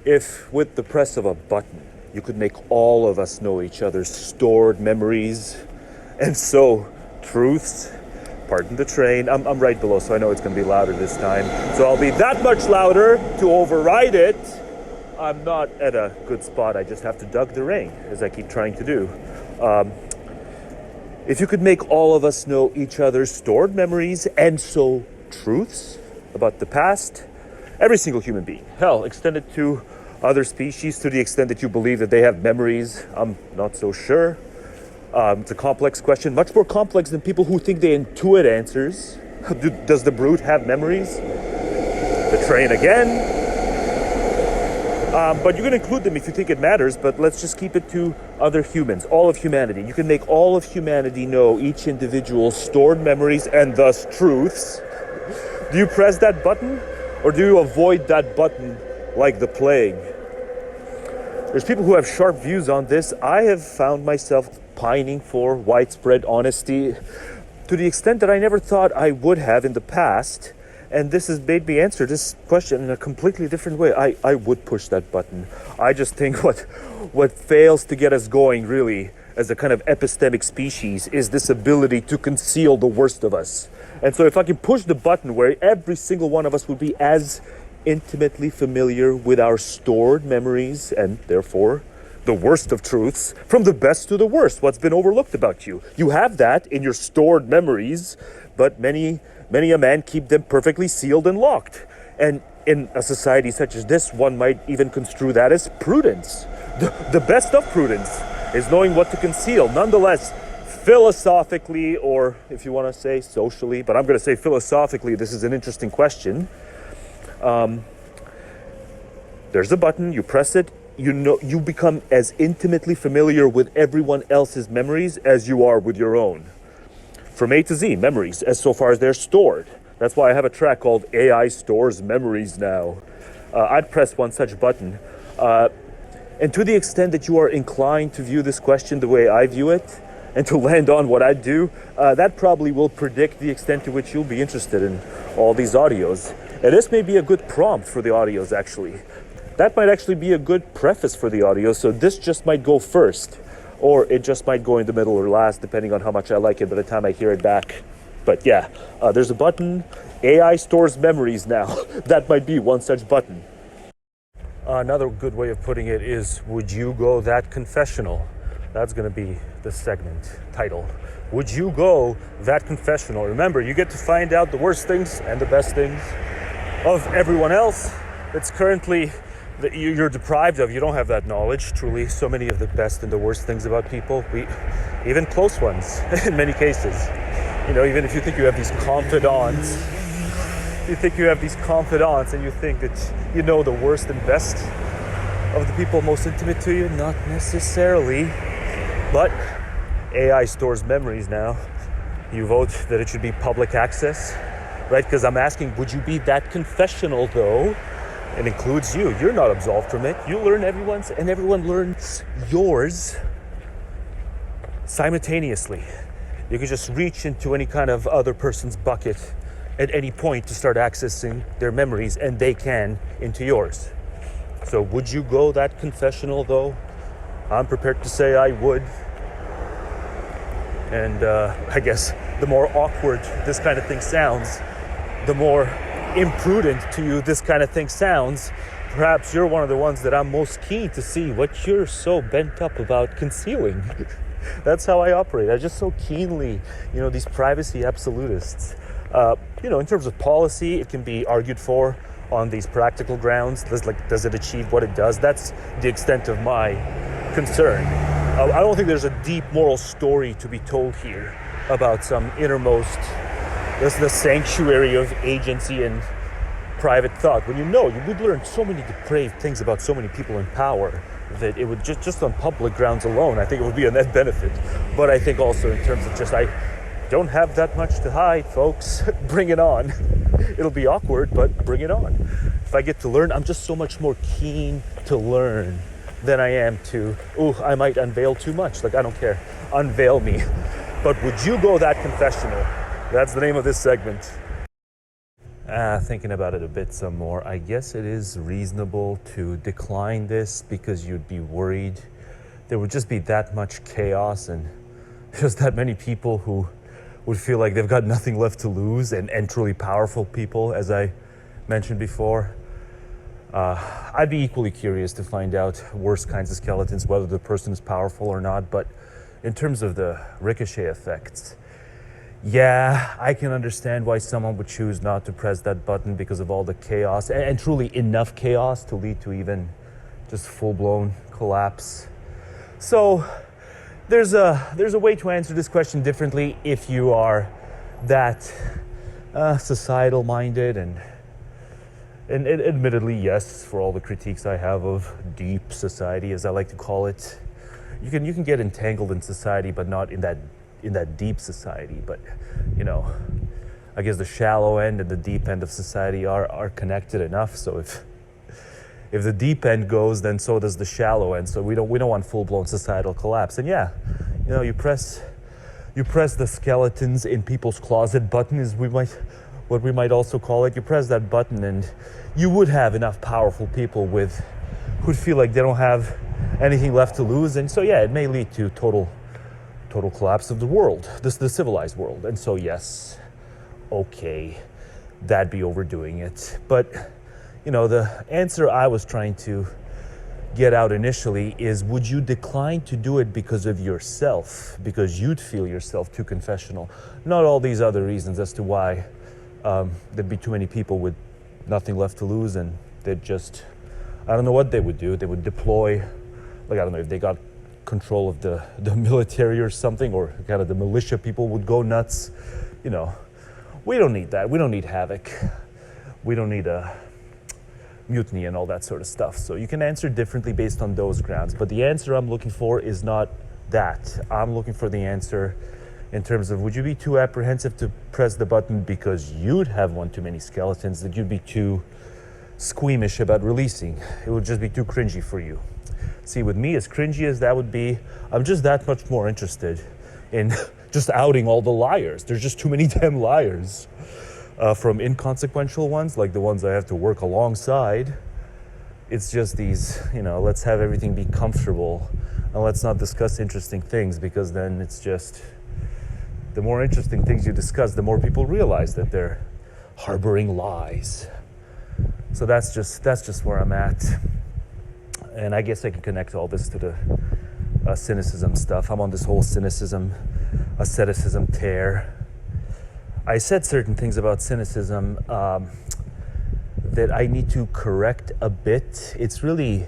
If, with the press of a button, you could make all of us know each other's stored memories, and so truths, pardon the train, I'm right below, so I know it's going to be louder this time, so I'll be that much louder to override it. I'm not at a good spot, I just have to duck the rain, as I keep trying to do. If you could make all of us know each other's stored memories, and so truths about the past, every single human being, hell, extend it to other species to the extent that you believe that they have memories, I'm not so sure. It's a complex question, much more complex than people who think they intuit answers. Does the brute have memories? The train again. But you can include them if you think it matters, but let's just keep it to other humans, all of humanity. You can make all of humanity know each individual's stored memories and thus truths. Do you press that button, or do you avoid that button like the plague? There's people who have sharp views on this. I have found myself pining for widespread honesty to the extent that I never thought I would have in the past. And this has made me answer this question in a completely different way. I would push that button. I just think what fails to get us going, really, as a kind of epistemic species, is this ability to conceal the worst of us. And so if I can push the button where every single one of us would be as intimately familiar with our stored memories, and therefore the worst of truths, from the best to the worst, what's been overlooked about you. You have that in your stored memories, but many a man keep them perfectly sealed and locked. And in a society such as this, one might even construe that as prudence. The best of prudence is knowing what to conceal. Nonetheless, philosophically, or if you want to say socially, but I'm going to say philosophically, this is an interesting question. There's a button, you press it, you become as intimately familiar with everyone else's memories as you are with your own. From A to Z, memories, as so far as they're stored. That's why I have a track called AI Stores Memories Now. I'd press one such button. And to the extent that you are inclined to view this question the way I view it, and to land on what I do, that probably will predict the extent to which you'll be interested in all these audios. And this may be a good prompt for the audios, actually. That might actually be a good preface for the audio, so this just might go first. Or it just might go in the middle or last, depending on how much I like it by the time I hear it back. But yeah, there's a button, AI Stores Memories Now. That might be one such button. Another good way of putting it is, would you go that confessional? That's going to be the segment title. Would you go that confessional? Remember, you get to find out the worst things and the best things of everyone else that's currently that you're deprived of. You don't have that knowledge, truly. So many of the best and the worst things about people, even close ones in many cases. You know, even if you think you have these confidants, and you think that you know the worst and best of the people most intimate to you, not necessarily. But AI stores memories now. You vote that it should be public access, right? Because I'm asking, would you be that confessional though? It includes you. You're not absolved from it. You learn everyone's, and everyone learns yours simultaneously. You can just reach into any kind of other person's bucket at any point to start accessing their memories, and they can into yours. So would you go that confessional though? I'm prepared to say I would. And I guess the more awkward this kind of thing sounds, the more imprudent to you this kind of thing sounds, perhaps you're one of the ones that I'm most keen to see what you're so bent up about concealing. That's how I operate. I just so keenly, these privacy absolutists. In terms of policy, it can be argued for on these practical grounds. Does it achieve what it does? That's the extent of my concern. I don't think there's a deep moral story to be told here about some innermost, the sanctuary of agency and private thought. When you would learn so many depraved things about so many people in power that it would just on public grounds alone, I think it would be a net benefit. But I think also in terms of I don't have that much to hide, folks. Bring it on. It'll be awkward, but bring it on. If I get to learn, I'm just so much more keen to learn than I am to, I might unveil too much. I don't care. Unveil me. But would you go that confessional? That's the name of this segment. Thinking about it a bit some more, I guess it is reasonable to decline this because you'd be worried there would just be that much chaos and just that many people who would feel like they've got nothing left to lose, and truly powerful people, as I mentioned before. I'd be equally curious to find out worse kinds of skeletons, whether the person is powerful or not, but in terms of the ricochet effects, yeah, I can understand why someone would choose not to press that button because of all the chaos, and truly enough chaos to lead to even just full-blown collapse. So there's a way to answer this question differently if you are that societal-minded, and admittedly, yes, for all the critiques I have of deep society, as I like to call it, you can get entangled in society, but not in that deep society. But I guess the shallow end and the deep end of society are connected enough. So if the deep end goes, then so does the shallow end. So we don't want full-blown societal collapse. And yeah, you press the skeletons in people's closet button, is what we might also call it. You press that button, and you would have enough powerful people who'd feel like they don't have anything left to lose. And so yeah, it may lead to total collapse of the world, the civilized world. And so yes, okay, that'd be overdoing it. But the answer I was trying to get out initially is, would you decline to do it because of yourself, because you'd feel yourself too confessional? Not all these other reasons as to why there'd be too many people with nothing left to lose, and they'd just, I don't know what they would do. They would deploy, like, I don't know if they got control of the military or something, or kind of the militia people would go nuts. We don't need that. We don't need havoc. We don't need a mutiny and all that sort of stuff. So you can answer differently based on those grounds. But the answer I'm looking for is not that. I'm looking for the answer in terms of, would you be too apprehensive to press the button because you'd have one too many skeletons that you'd be too squeamish about releasing? It would just be too cringy for you. See, with me, as cringy as that would be, I'm just that much more interested in just outing all the liars. There's just too many damn liars. From inconsequential ones, like the ones I have to work alongside. It's just these, let's have everything be comfortable, and let's not discuss interesting things, because then it's just, the more interesting things you discuss, the more people realize that they're harboring lies. So that's just where I'm at. And I guess I can connect all this to the cynicism stuff. I'm on this whole cynicism, asceticism tear. I said certain things about cynicism that I need to correct a bit. It's really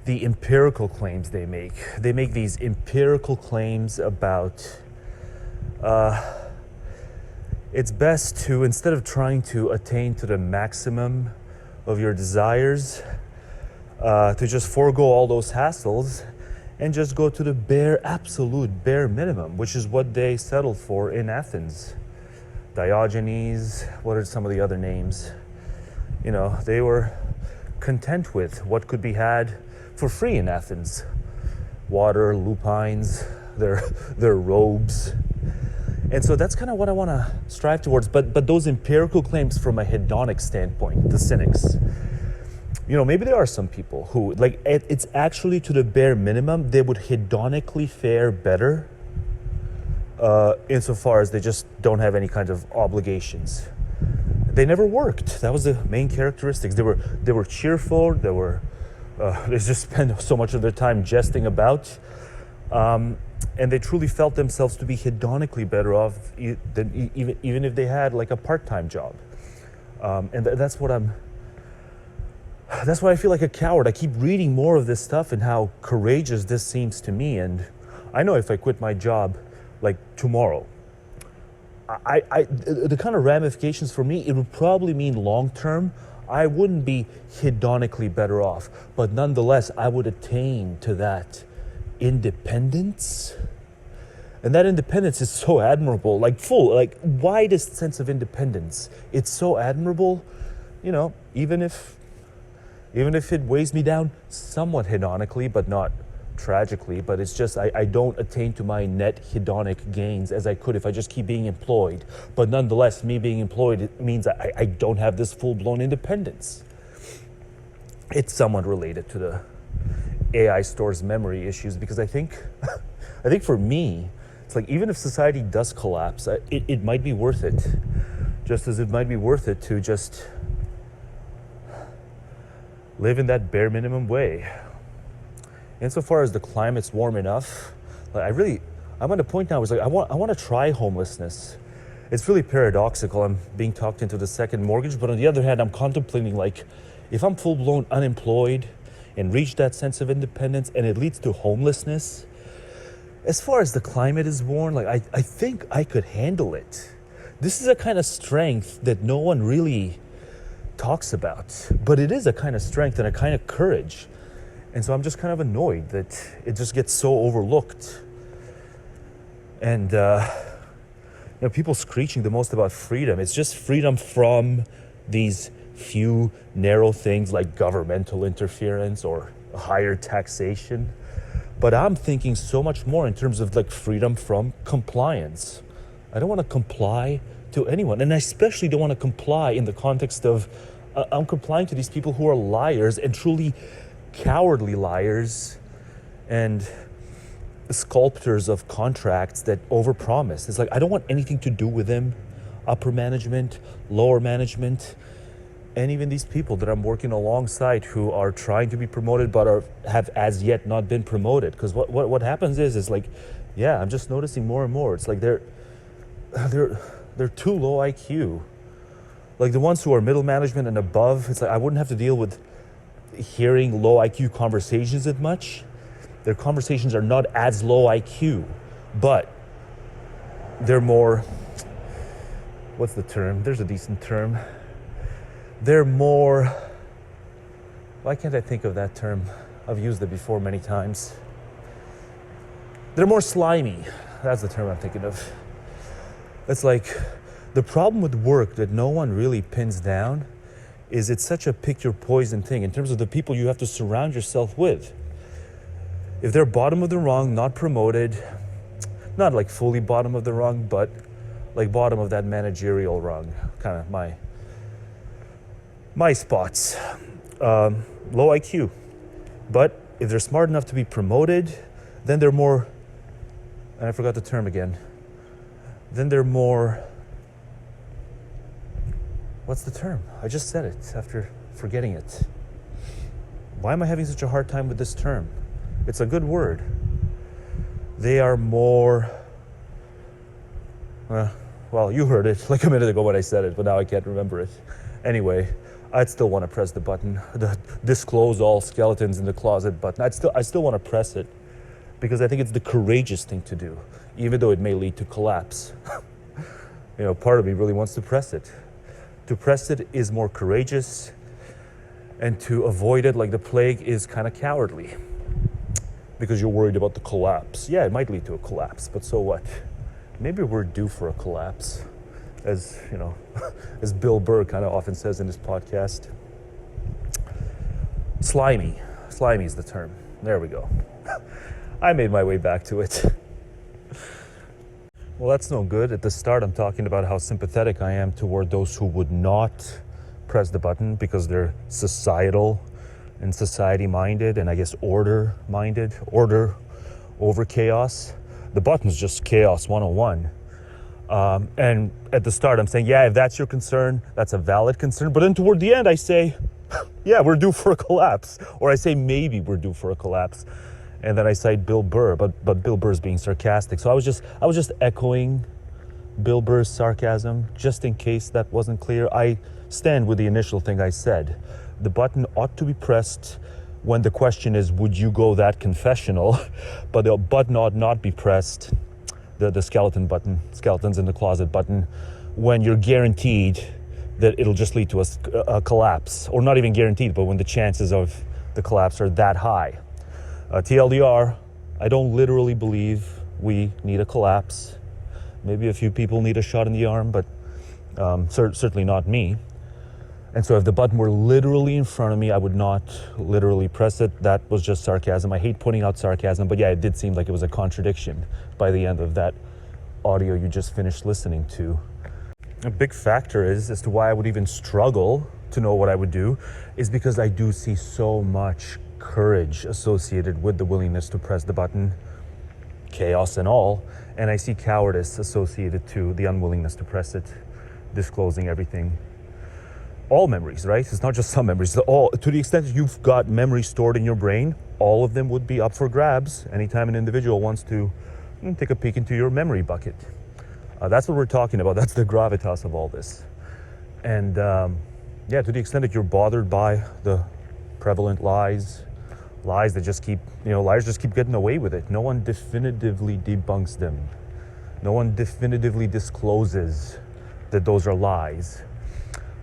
the empirical claims they make. They make these empirical claims about it's best to, instead of trying to attain to the maximum of your desires, to just forego all those hassles and just go to the absolute bare minimum, which is what they settled for in Athens. Diogenes, what are some of the other names? They were content with what could be had for free in Athens. Water, lupines, their robes. And so that's kind of what I want to strive towards. But those empirical claims from a hedonic standpoint, the cynics, maybe there are some people who, like, it's actually to the bare minimum, they would hedonically fare better insofar as they just don't have any kind of obligations. They never worked. That was the main characteristics. They were cheerful. They just spent so much of their time jesting about, and they truly felt themselves to be hedonically better off than even if they had like a part-time job. And that's why I feel like a coward. I keep reading more of this stuff and how courageous this seems to me. And I know if I quit my job like tomorrow, the kind of ramifications for me, it would probably mean long-term, I wouldn't be hedonically better off, but nonetheless, I would attain to that independence. And that independence is so admirable, widest sense of independence. It's so admirable, even if it weighs me down somewhat hedonically, but not tragically, but it's just I don't attain to my net hedonic gains as I could if I just keep being employed. But nonetheless, me being employed, it means I don't have this full-blown independence. It's somewhat related to the AI stores memory issues, because I think for me, it's like, even if society does collapse, it might be worth it. Just as it might be worth it to just live in that bare minimum way. Insofar as the climate's warm enough, like I'm at a point now where it's like, I want to try homelessness. It's really paradoxical. I'm being talked into the second mortgage, but on the other hand, I'm contemplating, like, if I'm full-blown unemployed and reach that sense of independence and it leads to homelessness, as far as the climate is warm, like, I think I could handle it. This is a kind of strength that no one really talks about, but it is a kind of strength and a kind of courage. And so I'm just kind of annoyed that it just gets so overlooked. And people screeching the most about freedom. It's just freedom from these few narrow things like governmental interference or higher taxation. But I'm thinking so much more in terms of, like, freedom from compliance. I don't want to comply to anyone, and I especially don't want to comply in the context of I'm complying to these people who are liars, and truly cowardly liars, and sculptors of contracts that overpromise. It's like, I don't want anything to do with them, upper management, lower management, and even these people that I'm working alongside who are trying to be promoted but have as yet not been promoted. Because what happens is like, yeah, I'm just noticing more and more. It's like they're too low IQ. Like, the ones who are middle management and above, it's like I wouldn't have to deal with hearing low IQ conversations that much. Their conversations are not as low IQ, but they're more, what's the term? There's a decent term. They're more, why can't I think of that term? I've used it before many times. They're more slimy. That's the term I'm thinking of. It's like, the problem with work that no one really pins down is it's such a pick your poison thing in terms of the people you have to surround yourself with. If they're bottom of the rung, not promoted, not like fully bottom of the rung, but like bottom of that managerial rung, kind of my spots. Low IQ. But if they're smart enough to be promoted, then they're more, and I forgot the term again, then they're more, what's the term? I just said it after forgetting it. Why am I having such a hard time with this term? It's a good word. They are more, well, you heard it like a minute ago when I said it, but now I can't remember it. Anyway, I'd still want to press the button, the disclose all skeletons in the closet button. I still want to press it because I think it's the courageous thing to do, even though it may lead to collapse. Part of me really wants to press it. To press it is more courageous, and to avoid it like the plague is kind of cowardly because you're worried about the collapse. Yeah, it might lead to a collapse, but so what? Maybe we're due for a collapse, as as Bill Burr kind of often says in his podcast. Slimy is the term. There we go. I made my way back to it. Well, that's no good. At the start, I'm talking about how sympathetic I am toward those who would not press the button because they're societal and society-minded, and I guess order-minded, order over chaos. The button's just chaos 101. And at the start, I'm saying, yeah, if that's your concern, that's a valid concern. But then toward the end, I say, yeah, we're due for a collapse. Or I say, maybe we're due for a collapse. And then I cite Bill Burr, but Bill Burr's being sarcastic. So I was just echoing Bill Burr's sarcasm, just in case that wasn't clear. I stand with the initial thing I said. The button ought to be pressed when the question is, would you go that confessional? But the button ought not be pressed, the skeleton button, skeletons in the closet button, when you're guaranteed that it'll just lead to a collapse. Or not even guaranteed, but when the chances of the collapse are that high. TLDR, I don't literally believe we need a collapse. Maybe a few people need a shot in the arm, but certainly not me. And so if the button were literally in front of me, I would not literally press it. That was just sarcasm. I hate putting out sarcasm, but yeah, it did seem like it was a contradiction by the end of that audio you just finished listening to. A big factor is as to why I would even struggle to know what I would do is because I do see so much courage associated with the willingness to press the button, chaos and all, and I see cowardice associated to the unwillingness to press it, disclosing everything. All memories, right? It's not just some memories. All, to the extent that you've got memories stored in your brain, all of them would be up for grabs anytime an individual wants to take a peek into your memory bucket. That's what we're talking about. That's the gravitas of all this. And yeah, to the extent that you're bothered by the prevalent lies that just keep, liars just keep getting away with it. No one definitively debunks them. No one definitively discloses that those are lies.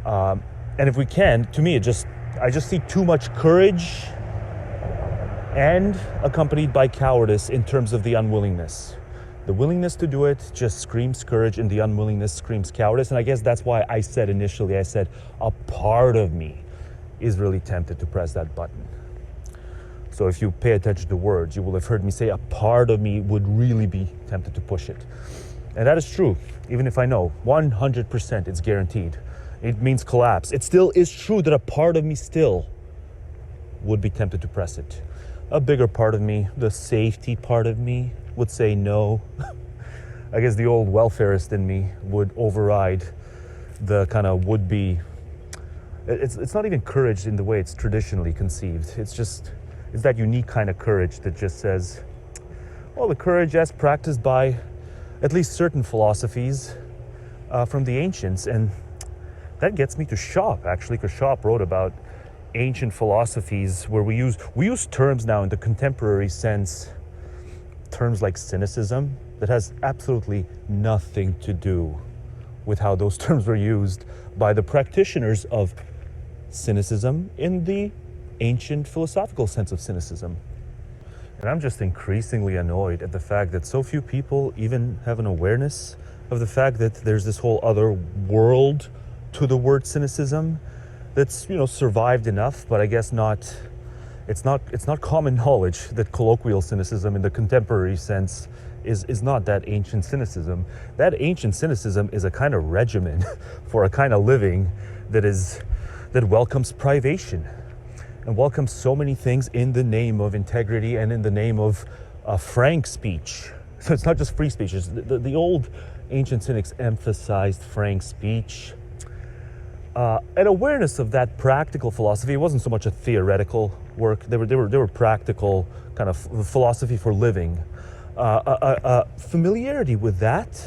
And if we can, to me, I just see too much courage and accompanied by cowardice in terms of the unwillingness. The willingness to do it just screams courage, and the unwillingness screams cowardice. And I guess that's why I said initially, a part of me is really tempted to press that button. So if you pay attention to words, you will have heard me say a part of me would really be tempted to push it. And that is true, even if I know 100% it's guaranteed. It means collapse. It still is true that a part of me still would be tempted to press it. A bigger part of me, the safety part of me, would say no. I guess the old welfarist in me would override the kind of would-be. It's not even courage in the way it's traditionally conceived. It's that unique kind of courage that just says, well, the courage as practiced by at least certain philosophies from the ancients. And that gets me to Schopp, actually, because Schopp wrote about ancient philosophies where we use terms now in the contemporary sense, terms like cynicism, that has absolutely nothing to do with how those terms were used by the practitioners of cynicism in the ancient philosophical sense of cynicism. And I'm just increasingly annoyed at the fact that so few people even have an awareness of the fact that there's this whole other world to the word cynicism that's survived enough, but I guess not. It's not common knowledge that colloquial cynicism in the contemporary sense is not that ancient cynicism. That ancient cynicism is a kind of regimen for a kind of living that welcomes privation and welcomes so many things in the name of integrity and in the name of frank speech. So it's not just free speech. The old ancient cynics emphasized frank speech. An awareness of that practical philosophy. It wasn't so much a theoretical work. They were practical kind of philosophy for living. Familiarity with that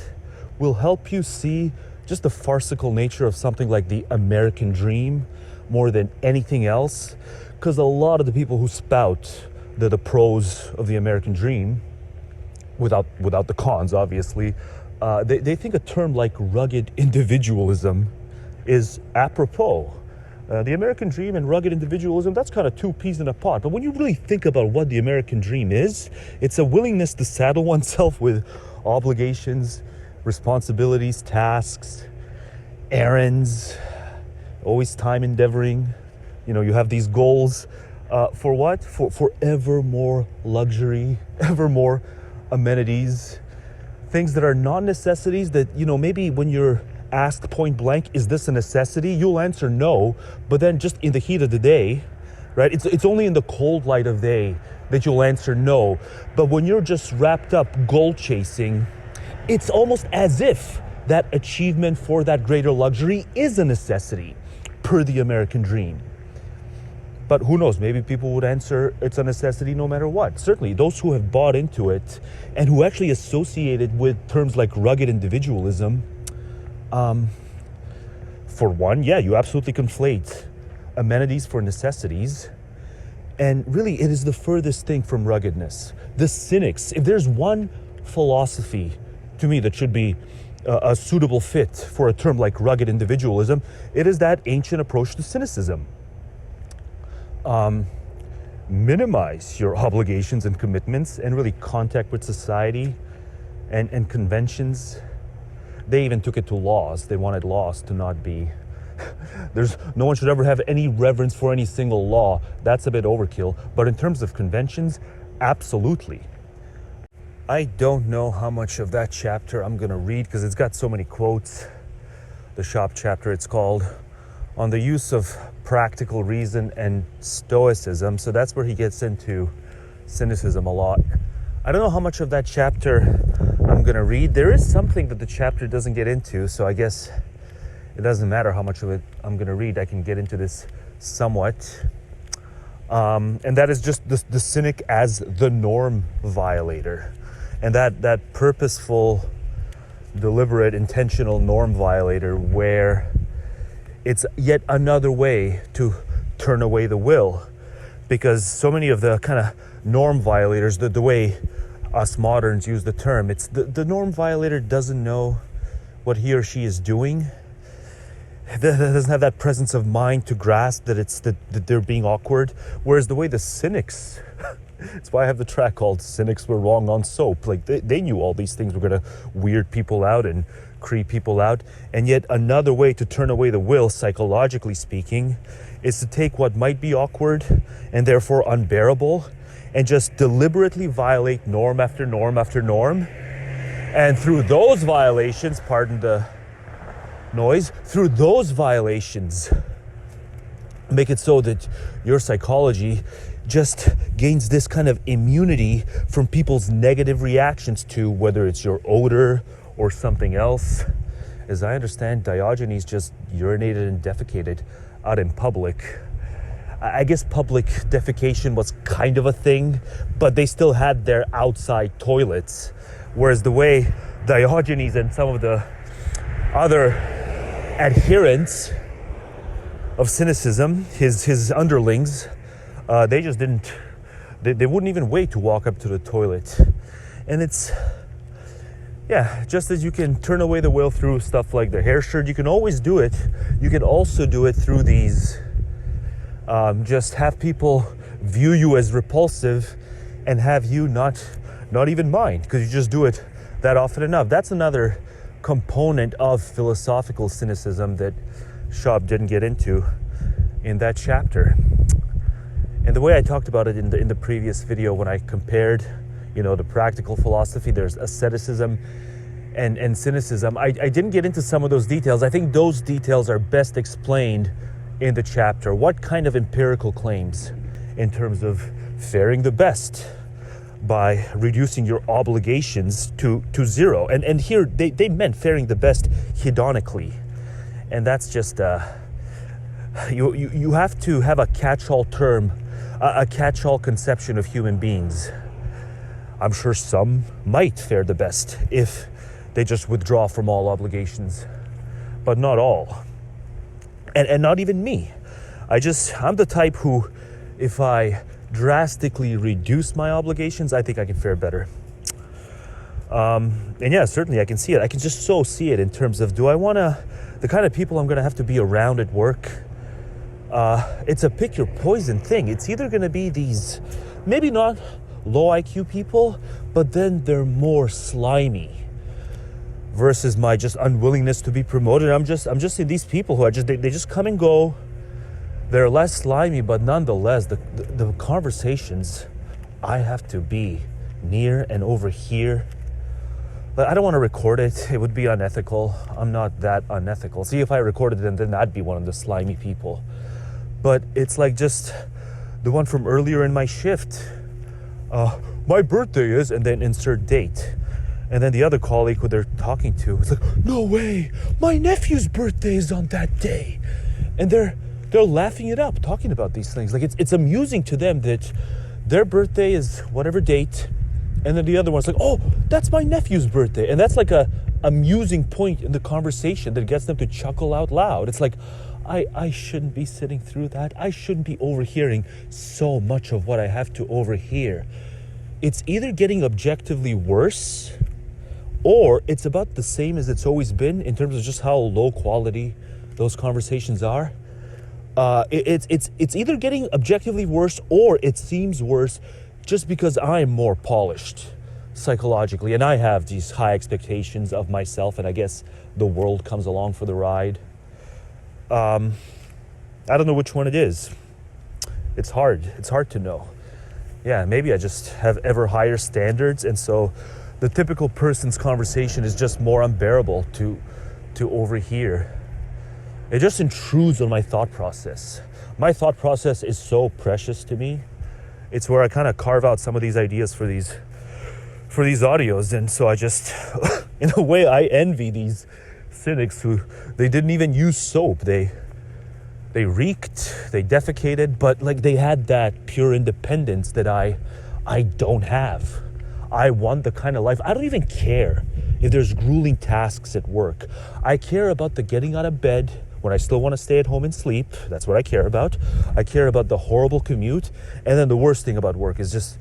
will help you see just the farcical nature of something like the American dream more than anything else. Because a lot of the people who spout the pros of the American dream, without the cons, obviously, they think a term like rugged individualism is apropos. The American dream and rugged individualism, that's kind of two peas in a pod. But when you really think about what the American dream is, it's a willingness to saddle oneself with obligations, responsibilities, tasks, errands, always time endeavoring. You have these goals for what? For ever more luxury, ever more amenities, things that are non-necessities that, maybe when you're asked point blank, is this a necessity? You'll answer no, but then just in the heat of the day, right? It's only in the cold light of day that you'll answer no. But when you're just wrapped up goal chasing, it's almost as if that achievement for that greater luxury is a necessity per the American dream. But who knows, maybe people would answer it's a necessity no matter what. Certainly those who have bought into it and who actually associate it with terms like rugged individualism, for one, yeah, you absolutely conflate amenities for necessities. And really, it is the furthest thing from ruggedness. The cynics, if there's one philosophy to me that should be a suitable fit for a term like rugged individualism, it is that ancient approach to cynicism. Minimize your obligations and commitments and really contact with society and conventions. They even took it to laws. They wanted laws to not be No one should ever have any reverence for any single law. That's a bit overkill. But in terms of conventions, absolutely. I don't know how much of that chapter I'm going to read because it's got so many quotes. The shop chapter, it's called, on the use of practical reason and stoicism. So that's where he gets into cynicism a lot. I don't know how much of that chapter I'm going to read. There is something that the chapter doesn't get into, so I guess it doesn't matter how much of it I'm going to read. I can get into this somewhat. And that is just the cynic as the norm violator. And that purposeful, deliberate, intentional norm violator where it's yet another way to turn away the will. Because so many of the kind of norm violators, the way us moderns use the term, it's the norm violator doesn't know what he or she is doing. Doesn't have that presence of mind to grasp that they're being awkward. Whereas the way the cynics, that's why I have the track called Cynics Were Wrong on Soap. Like they knew all these things were going to weird people out and creep people out. And yet another way to turn away the will, psychologically speaking, is to take what might be awkward and therefore unbearable and just deliberately violate norm after norm after norm. And through those violations, pardon the noise, through those violations, make it so that your psychology just gains this kind of immunity from people's negative reactions to whether it's your odor or something else. As I understand, Diogenes just urinated and defecated out in public. I guess public defecation was kind of a thing, but they still had their outside toilets. Whereas the way Diogenes and some of the other adherents of cynicism, his underlings, they just didn't, they wouldn't even wait to walk up to the toilet. And it's, yeah, just as you can turn away the will through stuff like the hair shirt, you can always do it. You can also do it through these, just have people view you as repulsive and have you not even mind, because you just do it that often enough. That's another component of philosophical cynicism that Schaub didn't get into in that chapter. And the way I talked about it in the previous video when I compared, the practical philosophy, there's asceticism and cynicism. I didn't get into some of those details. I think those details are best explained in the chapter. What kind of empirical claims in terms of faring the best by reducing your obligations to zero. And here they meant faring the best hedonically. And that's just, you have to have a catch-all term, a catch-all conception of human beings. I'm sure some might fare the best if they just withdraw from all obligations, but not all. And not even me. I'm the type who, if I drastically reduce my obligations, I think I can fare better. And yeah, certainly I can see it. I can just so see it in terms of, the kind of people I'm gonna have to be around at work. It's a pick your poison thing. It's either gonna be these, maybe not low IQ people, but then they're more slimy versus my just unwillingness to be promoted. I'm just seeing these people who are they just come and go. They're less slimy, but nonetheless, the conversations I have to be near and overhear. But I don't want to record it. It would be unethical. I'm not that unethical. See, if I recorded it, then I'd be one of the slimy people. But it's like just the one from earlier in my shift. My birthday is, and then insert date. And then the other colleague who they're talking to, it's like, no way, my nephew's birthday is on that day. And they're laughing it up, talking about these things. Like it's amusing to them that their birthday is whatever date, and then the other one's like, oh, that's my nephew's birthday. And that's like a amusing point in the conversation that gets them to chuckle out loud. It's like, I shouldn't be sitting through that. I shouldn't be overhearing so much of what I have to overhear. It's either getting objectively worse, or it's about the same as it's always been in terms of just how low quality those conversations are. It's either getting objectively worse, or it seems worse just because I'm more polished psychologically and I have these high expectations of myself, and I guess the world comes along for the ride. I don't know which one it is. It's hard to know. Yeah, maybe I just have ever higher standards, and so the typical person's conversation is just more unbearable to overhear. It just intrudes on my thought process. My thought process is so precious to me. It's where I kind of carve out some of these ideas for these audios, and so I just, in a way, I envy these cynics who they didn't even use soap. They reeked, they defecated, but like they had that pure independence that I don't have. I want the kind of life. I don't even care if there's grueling tasks at work. I care about the getting out of bed when I still want to stay at home and sleep. That's what I care about. I care about the horrible commute. And then the worst thing about work is just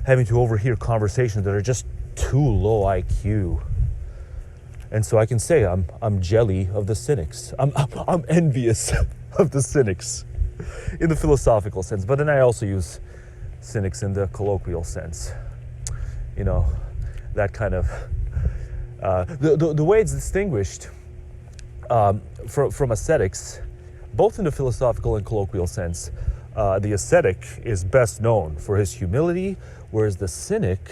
having to overhear conversations that are just too low IQ. And so I can say I'm jelly of the cynics. I'm envious of the cynics in the philosophical sense. But then I also use cynics in the colloquial sense. You know, that kind of the way it's distinguished from ascetics, both in the philosophical and colloquial sense. The ascetic is best known for his humility, whereas the cynic,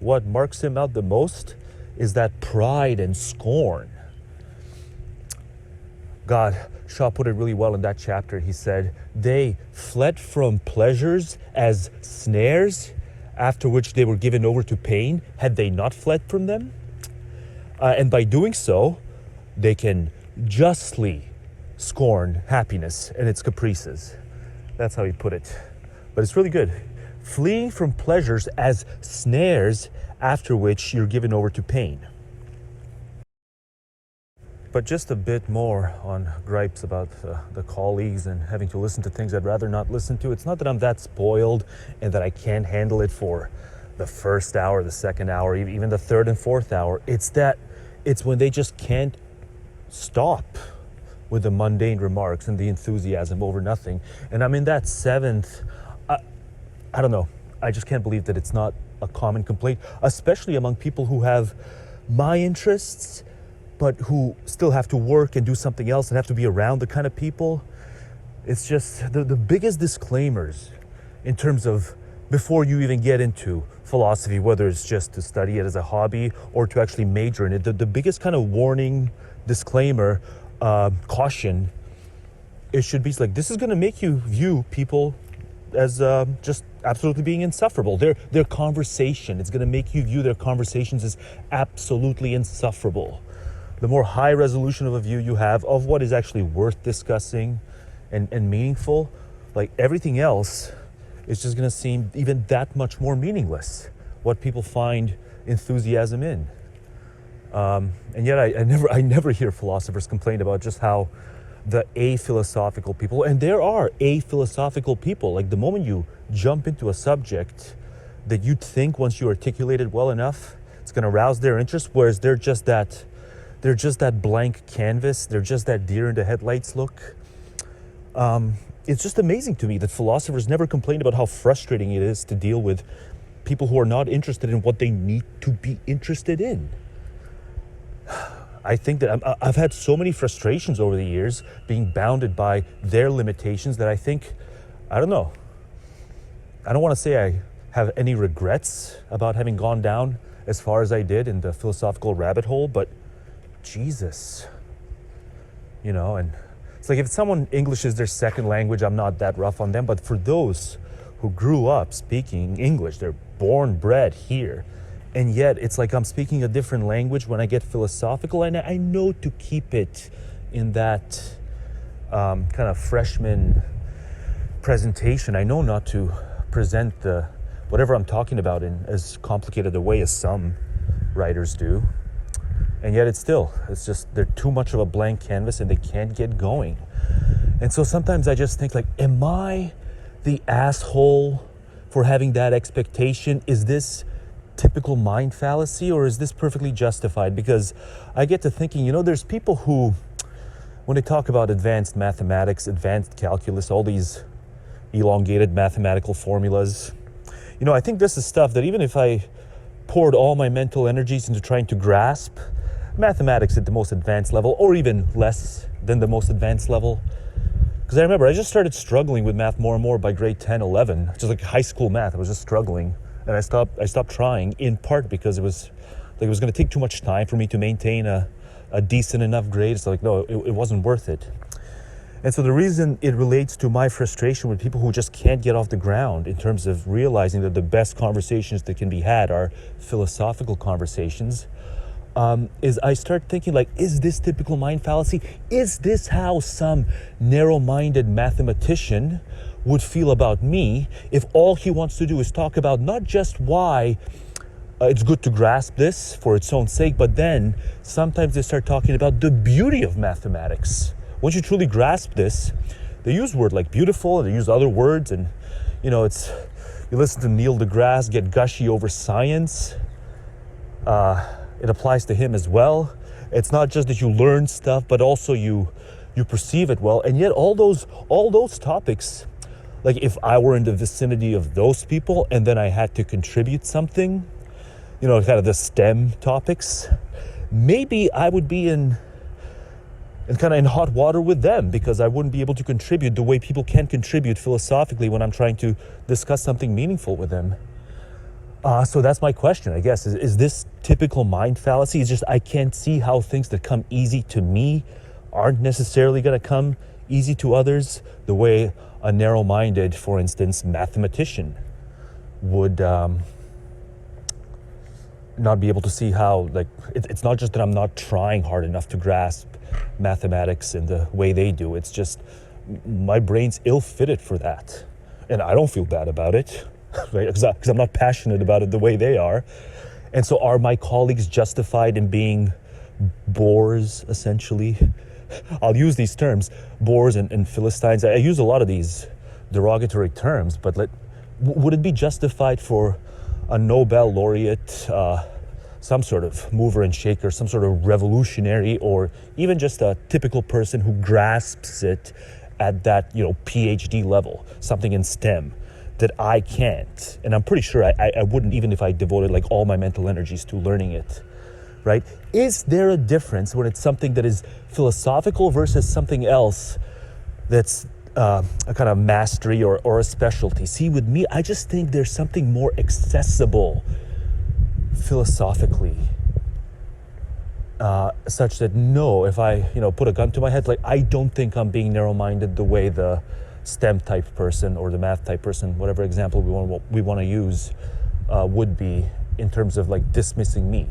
what marks him out the most is that pride and scorn. God, Shaw put it really well in that chapter. He said, they fled from pleasures as snares, after which they were given over to pain, had they not fled from them. And by doing so, they can justly scorn happiness and its caprices. That's how he put it. But it's really good. Fleeing from pleasures as snares, after which you're given over to pain. But just a bit more on gripes about the colleagues and having to listen to things I'd rather not listen to. It's not that I'm that spoiled and that I can't handle it for the first hour, the second hour, even the third and fourth hour. It's when they just can't stop with the mundane remarks and the enthusiasm over nothing. And I'm in that seventh, I don't know. I just can't believe that it's not a common complaint, especially among people who have my interests, but who still have to work and do something else and have to be around the kind of people. It's just the biggest disclaimers in terms of before you even get into philosophy, whether it's just to study it as a hobby or to actually major in it, the biggest kind of warning, disclaimer, caution, it should be like, this is going to make you view people as just absolutely being insufferable. Their conversation, it's going to make you view their conversations as absolutely insufferable. The more high resolution of a view you have of what is actually worth discussing and meaningful, like everything else is just going to seem even that much more meaningless, what people find enthusiasm in. And yet I never hear philosophers complain about just how the aphilosophical people, and there are aphilosophical people, like the moment you jump into a subject that you'd think once you articulate it well enough, it's going to rouse their interest, whereas they're just that blank canvas, they're just that deer in the headlights look. It's just amazing to me that philosophers never complain about how frustrating it is to deal with people who are not interested in what they need to be interested in. I think that I've had so many frustrations over the years being bounded by their limitations that I don't know. I don't want to say I have any regrets about having gone down as far as I did in the philosophical rabbit hole, but Jesus, and it's like if English is their second language, I'm not that rough on them, but for those who grew up speaking English, they're born, bred here, and yet it's like I'm speaking a different language when I get philosophical, and I know to keep it in that kind of freshman presentation. I know not to present whatever I'm talking about in as complicated a way as some writers do. And yet it's just, they're too much of a blank canvas and they can't get going. And so sometimes I just think like, am I the asshole for having that expectation? Is this typical mind fallacy or is this perfectly justified? Because I get to thinking, there's people who, when they talk about advanced mathematics, advanced calculus, all these elongated mathematical formulas, I think this is stuff that even if I poured all my mental energies into trying to grasp, mathematics at the most advanced level, or even less than the most advanced level. Because I remember I just started struggling with math more and more by grade 10, 11, just like high school math. I was just struggling, and I stopped trying, in part because it was going to take too much time for me to maintain a decent enough grade. So like, no, it wasn't worth it. And so the reason it relates to my frustration with people who just can't get off the ground in terms of realizing that the best conversations that can be had are philosophical conversations, is I start thinking like, is this typical mind fallacy? Is this how some narrow-minded mathematician would feel about me if all he wants to do is talk about not just why it's good to grasp this for its own sake, but then sometimes they start talking about the beauty of mathematics. Once you truly grasp this, they use words like beautiful, and they use other words, and you listen to Neil deGrasse get gushy over science. It applies to him as well. It's not just that you learn stuff, but also you perceive it well. And yet all those topics, like if I were in the vicinity of those people and then I had to contribute something, kind of the STEM topics, maybe I would be in hot water with them, because I wouldn't be able to contribute the way people can contribute philosophically when I'm trying to discuss something meaningful with them. So that's my question, I guess. Is this typical mind fallacy? It's just I can't see how things that come easy to me aren't necessarily going to come easy to others, the way a narrow-minded, for instance, mathematician would not be able to see how, like, it's not just that I'm not trying hard enough to grasp mathematics in the way they do. It's just my brain's ill-fitted for that. And I don't feel bad about it, right? Because I'm not passionate about it the way they are. And so are my colleagues justified in being bores, essentially? I'll use these terms, bores and Philistines. I use a lot of these derogatory terms, but would it be justified for a Nobel laureate, some sort of mover and shaker, some sort of revolutionary, or even just a typical person who grasps it at that, PhD level, something in STEM that I can't? And I'm pretty sure I wouldn't, even if I devoted like all my mental energies to learning it, right? Is there a difference when it's something that is philosophical versus something else that's a kind of mastery or a specialty? See, with me, I just think there's something more accessible philosophically, such that no, if I put a gun to my head, like, I don't think I'm being narrow-minded the way the STEM type person or the math type person, whatever example we want to use, would be in terms of like dismissing me.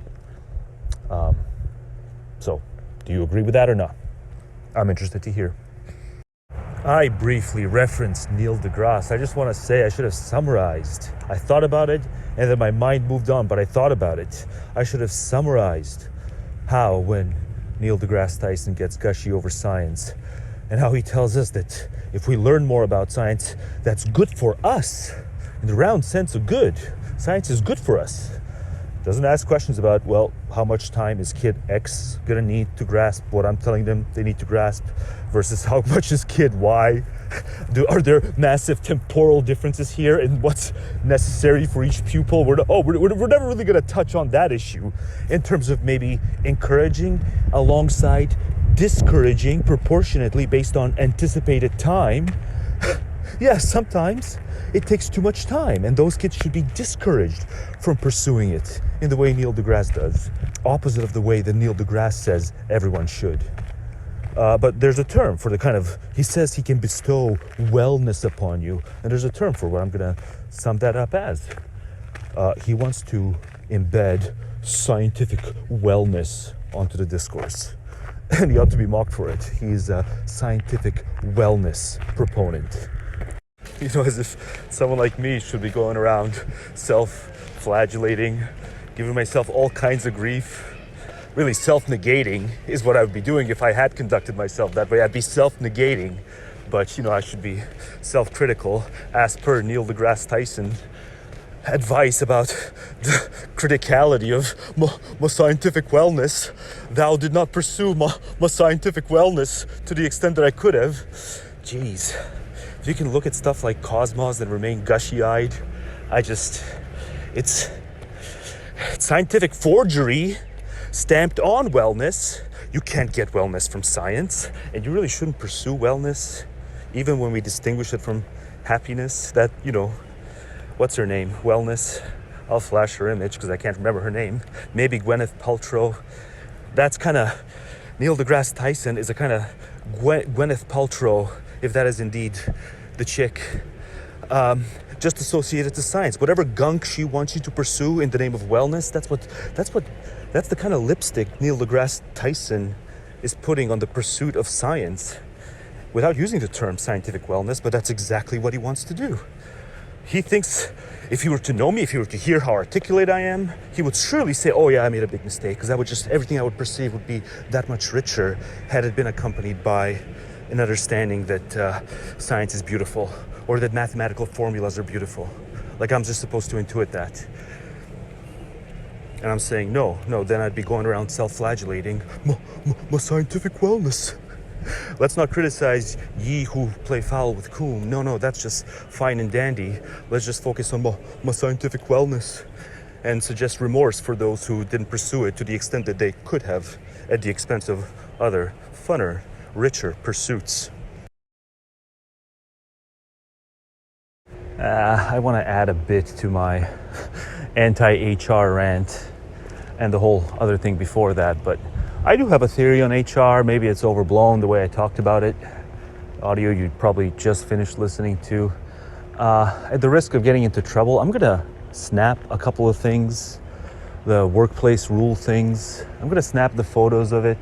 So do you agree with that or not? I'm interested to hear. I briefly referenced Neil deGrasse. I just want to say I should have summarized. I thought about it and then my mind moved on, but I thought about it. I should have summarized how when Neil deGrasse Tyson gets gushy over science, and how he tells us that if we learn more about science, that's good for us. In the round sense of good, science is good for us. Doesn't ask questions about, well, how much time is kid X gonna need to grasp what I'm telling them they need to grasp versus how much is kid Y? Are there massive temporal differences here in what's necessary for each pupil? We're never really gonna touch on that issue in terms of maybe encouraging alongside discouraging proportionately based on anticipated time. Yeah, sometimes it takes too much time, and those kids should be discouraged from pursuing it in the way Neil deGrasse does. Opposite of the way that Neil deGrasse says everyone should. But there's a term for the kind of, he says he can bestow wellness upon you, and there's a term for what I'm gonna sum that up as. He wants to embed scientific wellness onto the discourse. And he ought to be mocked for it. He's a scientific wellness proponent. As if someone like me should be going around self-flagellating, giving myself all kinds of grief. Really self-negating is what I would be doing if I had conducted myself that way. I'd be self-negating, but I should be self-critical as per Neil deGrasse Tyson advice about the criticality of my scientific wellness. Thou did not pursue my scientific wellness to the extent that I could have. Jeez. If you can look at stuff like Cosmos and remain gushy-eyed, it's scientific forgery stamped on wellness. You can't get wellness from science, and you really shouldn't pursue wellness, even when we distinguish it from happiness. That, what's her name? Wellness. I'll flash her image because I can't remember her name. Maybe Gwyneth Paltrow. That's kind of, Neil deGrasse Tyson is a kind of Gwyneth Paltrow, if that is indeed the chick. Just associated to science. Whatever gunk she wants you to pursue in the name of wellness, that's the kind of lipstick Neil deGrasse Tyson is putting on the pursuit of science, without using the term scientific wellness, but that's exactly what he wants to do. He thinks if he were to know me, if he were to hear how articulate I am, he would surely say, oh yeah, I made a big mistake, because everything I would perceive would be that much richer had it been accompanied by an understanding that science is beautiful, or that mathematical formulas are beautiful. Like I'm just supposed to intuit that. And I'm saying, no, then I'd be going around self-flagellating. My scientific wellness. Let's not criticize ye who play foul with Coombe. No, that's just fine and dandy. Let's just focus on my scientific wellness and suggest remorse for those who didn't pursue it to the extent that they could have at the expense of other, funner, richer pursuits. I want to add a bit to my anti-HR rant and the whole other thing before that, but I do have a theory on HR. Maybe it's overblown the way I talked about it. Audio you probably just finished listening to. At the risk of getting into trouble, I'm gonna snap a couple of things, the workplace rule things. I'm gonna snap the photos of it.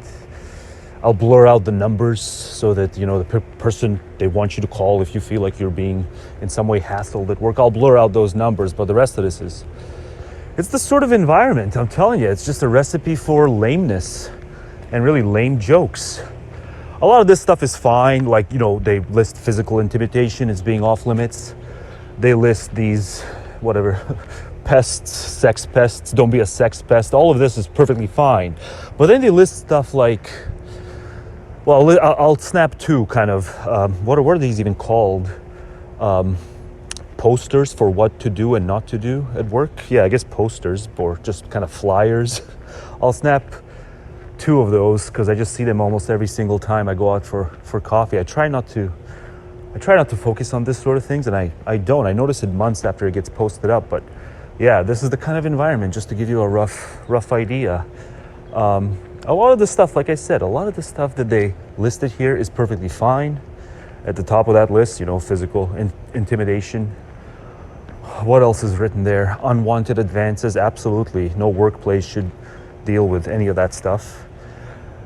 I'll blur out the numbers so that, the person they want you to call if you feel like you're being in some way hassled at work, I'll blur out those numbers, but the rest of this it's the sort of environment, I'm telling you, it's just a recipe for lameness and really lame jokes. A lot of this stuff is fine, like, they list physical intimidation as being off limits. They list these, whatever, pests, sex pests, don't be a sex pest. All of this is perfectly fine. But then they list stuff like, well, I'll snap two kind of, what are these even called? Posters for what to do and not to do at work. Yeah, I guess posters, or just kind of flyers. I'll snap two of those because I just see them almost every single time I go out for coffee. I try not to focus on this sort of things, and I don't. I notice it months after it gets posted up, but yeah, this is the kind of environment, just to give you a rough idea. A lot of the stuff, like I said, a lot of the stuff that they listed here is perfectly fine. At the top of that list, physical intimidation. What else is written there? Unwanted advances, absolutely. No workplace should deal with any of that stuff.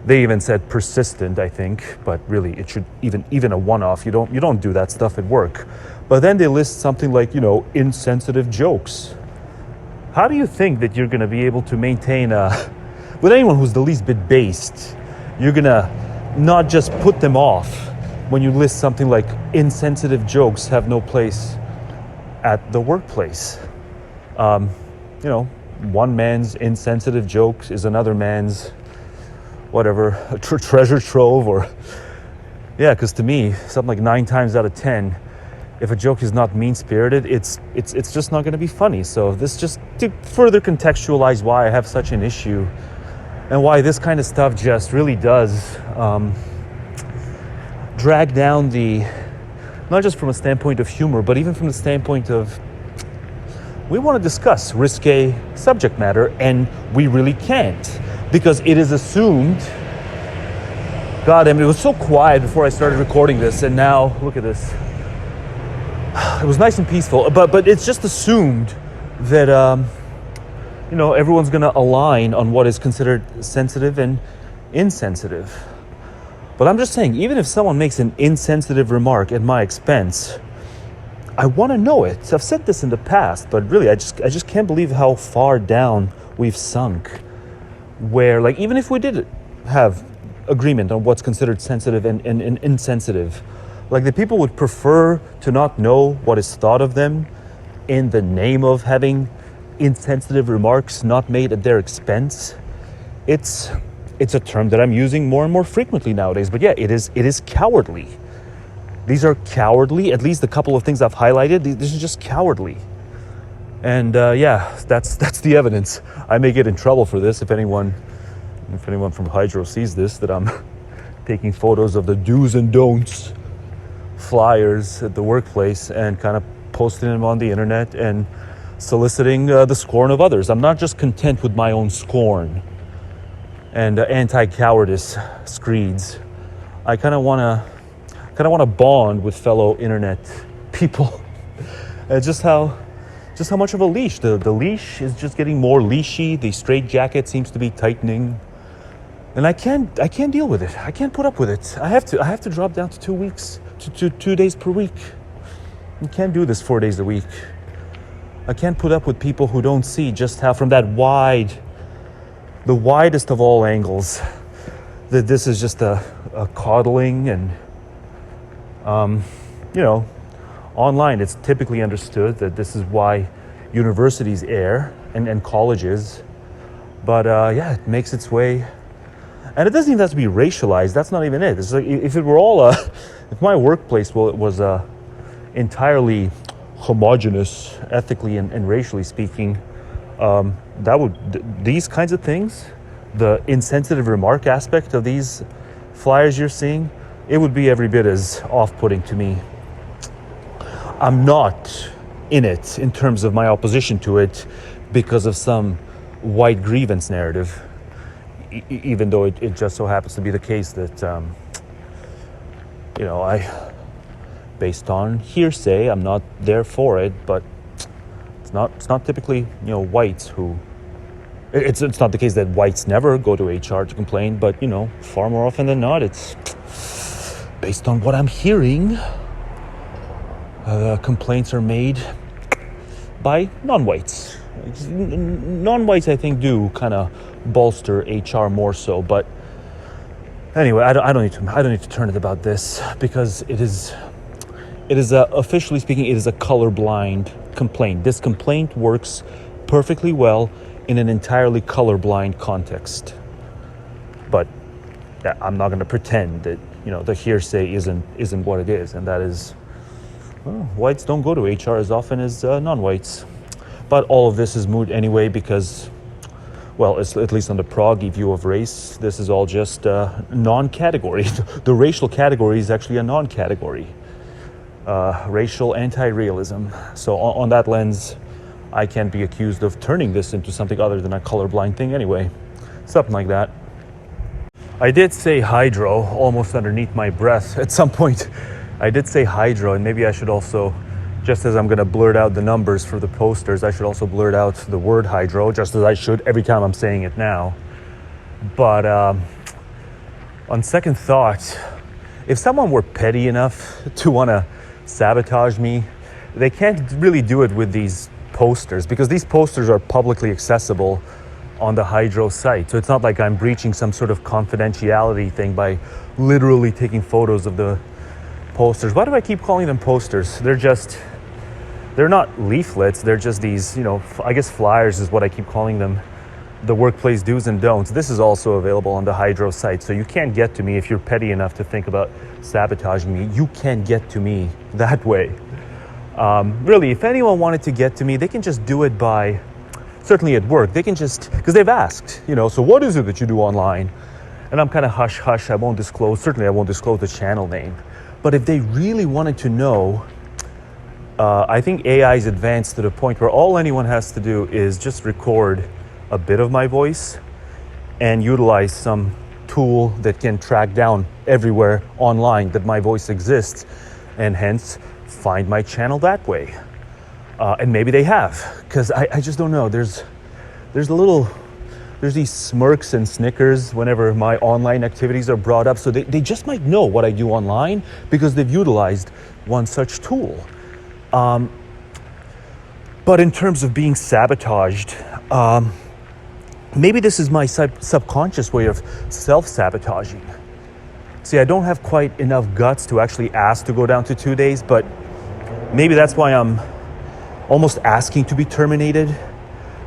They even said persistent, I think, but really it should even a one-off. You don't do that stuff at work. But then they list something like, insensitive jokes. How do you think that you're going to be able to maintain with anyone who's the least bit based, you're going to not just put them off when you list something like insensitive jokes have no place at the workplace? One man's insensitive joke is another man's, whatever, treasure trove, or, yeah, because to me, something like 9 times out of 10, if a joke is not mean-spirited, it's just not going to be funny. So this just to further contextualize why I have such an issue and why this kind of stuff just really does drag down not just from a standpoint of humor, but even from the standpoint of, we want to discuss risque subject matter, and we really can't, because it is assumed. God, it was so quiet before I started recording this, and now, look at this. It was nice and peaceful, but it's just assumed that, everyone's going to align on what is considered sensitive and insensitive. But I'm just saying, even if someone makes an insensitive remark at my expense, I want to know it. I've said this in the past, but really, I just can't believe how far down we've sunk. Where, like, even if we did have agreement on what's considered sensitive and insensitive, like, the people would prefer to not know what is thought of them in the name of having insensitive remarks not made at their expense. It's a term that I'm using more and more frequently nowadays. But yeah, it is cowardly. These are cowardly. At least the couple of things I've highlighted, this is just cowardly. And yeah, that's the evidence. I may get in trouble for this if anyone if anyone from Hydro sees this, that I'm taking photos of the do's and don'ts flyers at the workplace and kind of posting them on the internet and soliciting the scorn of others. I'm not just content with my own scorn and anti-cowardice screeds. I kind of want to bond with fellow internet people. Just how much of a leash. The leash is just getting more leashy. The straitjacket seems to be tightening. And I can't deal with it. I can't put up with it. I have to drop down to 2 weeks, to 2 days per week. I can't do this 4 days a week. I can't put up with people who don't see just how, from that the widest of all angles, that this is just a coddling. And online it's typically understood that this is why universities err and colleges. But it makes its way. And it doesn't even have to be racialized. That's not even it. It's like if it were all if my workplace was entirely homogenous, ethically and racially speaking, these kinds of things, the insensitive remark aspect of these flyers you're seeing, it would be every bit as off-putting to me. I'm not in it in terms of my opposition to it because of some white grievance narrative. Even though it just so happens to be the case that, I, based on hearsay, I'm not there for it, but it's not typically, whites who, it's not the case that whites never go to HR to complain, but, far more often than not, it's based on what I'm hearing, complaints are made by non-whites. Non-whites, I think, do kind of bolster HR more so, but anyway, I don't need to turn it about this because it is officially speaking, it is a colorblind complaint. This complaint works perfectly well in an entirely colorblind context, but I'm not going to pretend that the hearsay isn't what it is, and that is, whites don't go to HR as often as non-whites. But all of this is moot anyway because, at least on the proggy view of race, this is all just non-category. The racial category is actually a non-category. Racial anti-realism. So on that lens, I can't be accused of turning this into something other than a colorblind thing anyway. Something like that. I did say hydro almost underneath my breath at some point. I did say hydro, and maybe I should also, just as I'm going to blurt out the numbers for the posters, I should also blurt out the word hydro, just as I should every time I'm saying it now. But on second thought, if someone were petty enough to want to sabotage me, they can't really do it with these posters, because these posters are publicly accessible on the Hydro site. So it's not like I'm breaching some sort of confidentiality thing by literally taking photos of the posters. Why do I keep calling them posters? They're not leaflets. They're just these, I guess flyers is what I keep calling them. The workplace do's and don'ts. This is also available on the Hydro site. So you can't get to me if you're petty enough to think about sabotaging me. You can't get to me that way. Really, if anyone wanted to get to me, they can just do it by, certainly at work, they can just, because they've asked, so what is it that you do online? And I'm kind of hush-hush, certainly I won't disclose the channel name. But if they really wanted to know, I think AI is advanced to the point where all anyone has to do is just record a bit of my voice and utilize some tool that can track down everywhere online that my voice exists, and hence find my channel that way. And maybe they have, because I just don't know. There's these smirks and snickers whenever my online activities are brought up. So they just might know what I do online because they've utilized one such tool. But in terms of being sabotaged, maybe this is my subconscious way of self-sabotaging. See, I don't have quite enough guts to actually ask to go down to 2 days, but maybe that's why I'm almost asking to be terminated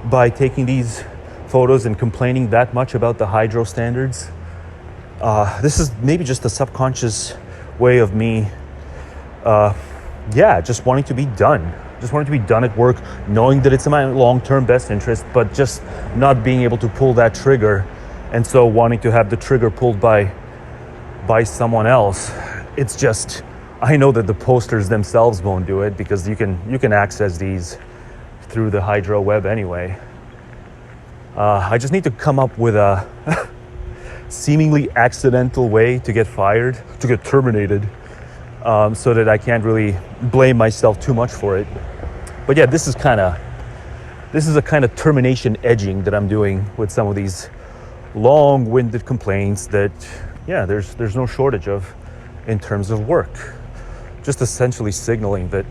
by taking these photos and complaining that much about the Hydro standards. This is maybe just a subconscious way of me, just wanting to be done. Just wanting to be done at work, knowing that it's in my long-term best interest, but just not being able to pull that trigger And so wanting to have the trigger pulled by someone else, it's just, I know that the posters themselves won't do it, because you can access these through the Hydra web anyway. I just need to come up with a seemingly accidental way to get fired, to get terminated, so that I can't really blame myself too much for it. But yeah, this is a kind of termination edging that I'm doing with some of these long-winded complaints that, yeah, there's no shortage of in terms of work. Just essentially signaling that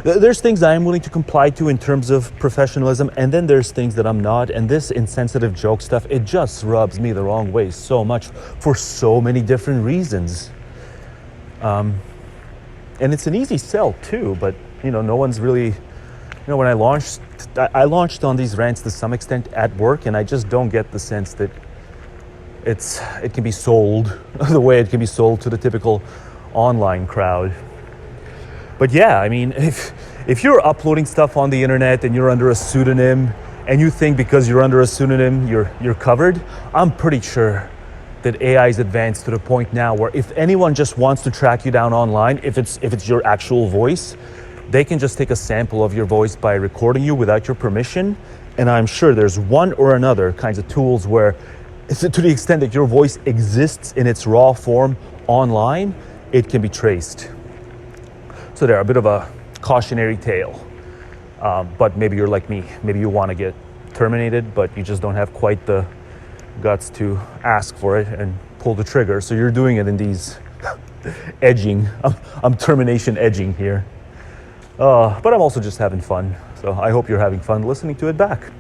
there's things I am willing to comply to in terms of professionalism, and then there's things that I'm not. And this insensitive joke stuff, it just rubs me the wrong way so much for so many different reasons. And it's an easy sell too, but no one's really, when I launched on these rants to some extent at work, and I just don't get the sense that it can be sold the way it can be sold to the typical online crowd. But yeah, I mean, if you're uploading stuff on the internet and you're under a pseudonym, and you think because you're under a pseudonym you're covered, I'm pretty sure that AI is advanced to the point now where if anyone just wants to track you down online, if it's your actual voice, they can just take a sample of your voice by recording you without your permission. And I'm sure there's one or another kinds of tools where, to the extent that your voice exists in its raw form online, it can be traced. So they're a bit of a cautionary tale. But maybe you're like me. Maybe you want to get terminated, but you just don't have quite the guts to ask for it and pull the trigger. So you're doing it in these edging. I'm termination edging here. But I'm also just having fun. So I hope you're having fun listening to it back.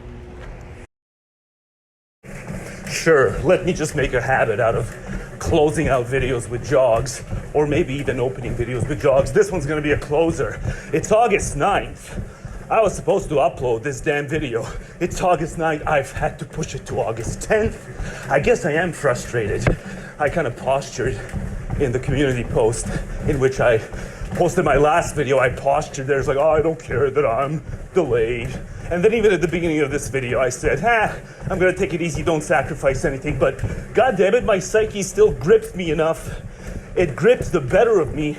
Sure, let me just make a habit out of closing out videos with jogs, or maybe even opening videos with jogs. This one's gonna be a closer. It's August 9th. I was supposed to upload this damn video. It's August 9th, I've had to push it to August 10th. I guess I am frustrated. I kind of postured in the community post in which I posted my last video. I postured there, it's like, oh, I don't care that I'm delayed. And then even at the beginning of this video, I said, I'm gonna take it easy, don't sacrifice anything. But God damn it, my psyche still gripped me enough. It gripped the better of me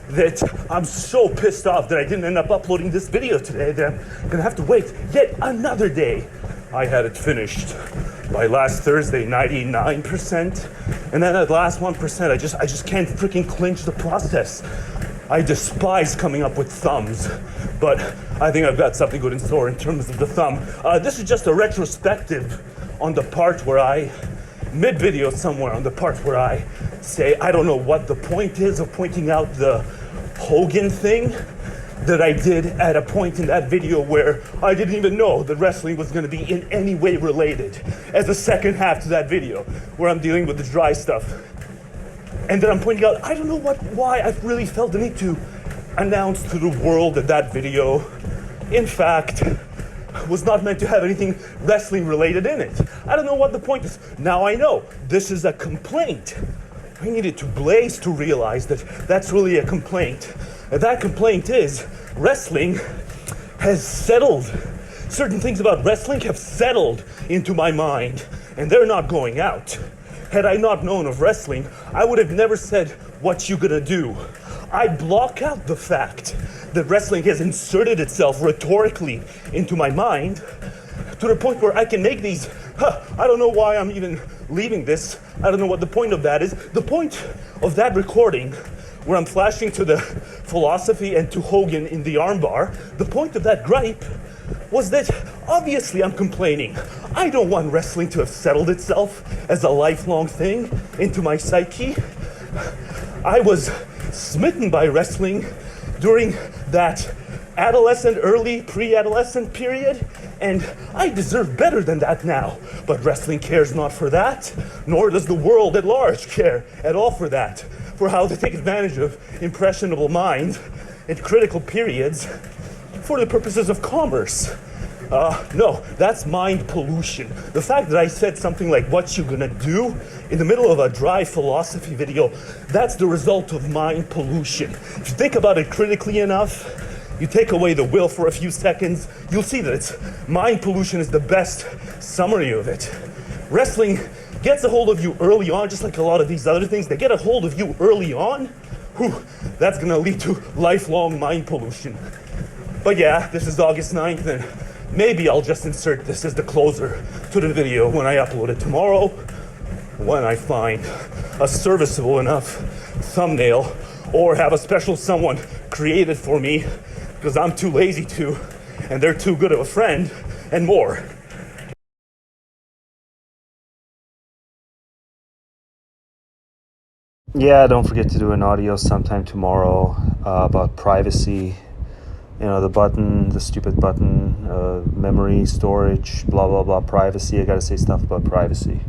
that I'm so pissed off that I didn't end up uploading this video today that I'm gonna have to wait yet another day. I had it finished by last Thursday, 99%. And then that last 1%, I just can't freaking clinch the process. I despise coming up with thumbs, but I think I've got something good in store in terms of the thumb. This is just a retrospective on the part where mid-video somewhere, on the part where I say, I don't know what the point is of pointing out the Hogan thing that I did at a point in that video where I didn't even know that wrestling was gonna be in any way related, as a second half to that video, where I'm dealing with the dry stuff. And then I'm pointing out, I don't know why I've really felt the need to announce to the world that video, in fact, was not meant to have anything wrestling related in it. I don't know what the point is. Now I know. This is a complaint. I needed to blaze to realize that that's really a complaint. And that complaint is wrestling has settled. Certain things about wrestling have settled into my mind, and they're not going out. Had I not known of wrestling, I would have never said, what you gonna do? I block out the fact that wrestling has inserted itself rhetorically into my mind to the point where I can make these, I don't know why I'm even leaving this. I don't know what the point of that is. The point of that recording, where I'm flashing to the philosophy and to Hogan in the armbar, the point of that gripe was that obviously I'm complaining. I don't want wrestling to have settled itself as a lifelong thing into my psyche. I was smitten by wrestling during that adolescent, early pre-adolescent period, and I deserve better than that now. But wrestling cares not for that, nor does the world at large care at all for that, for how to take advantage of impressionable minds at critical periods for the purposes of commerce. No, that's mind pollution. The fact that I said something like, what you gonna do, in the middle of a dry philosophy video, that's the result of mind pollution. If you think about it critically enough, You take away the will for a few seconds, you'll see that it's mind pollution is the best summary of it. Wrestling gets a hold of you early on, just like a lot of these other things. They get a hold of you early on. Whew, that's gonna lead to lifelong mind pollution. But yeah, this is August 9th, and maybe I'll just insert this as the closer to the video when I upload it tomorrow, when I find a serviceable enough thumbnail, or have a special someone created for me, because I'm too lazy to, and they're too good of a friend, and more. Yeah, don't forget to do an audio sometime tomorrow about privacy. You know, the button, the stupid button, memory, storage, blah, blah, blah, privacy. I gotta say stuff about privacy.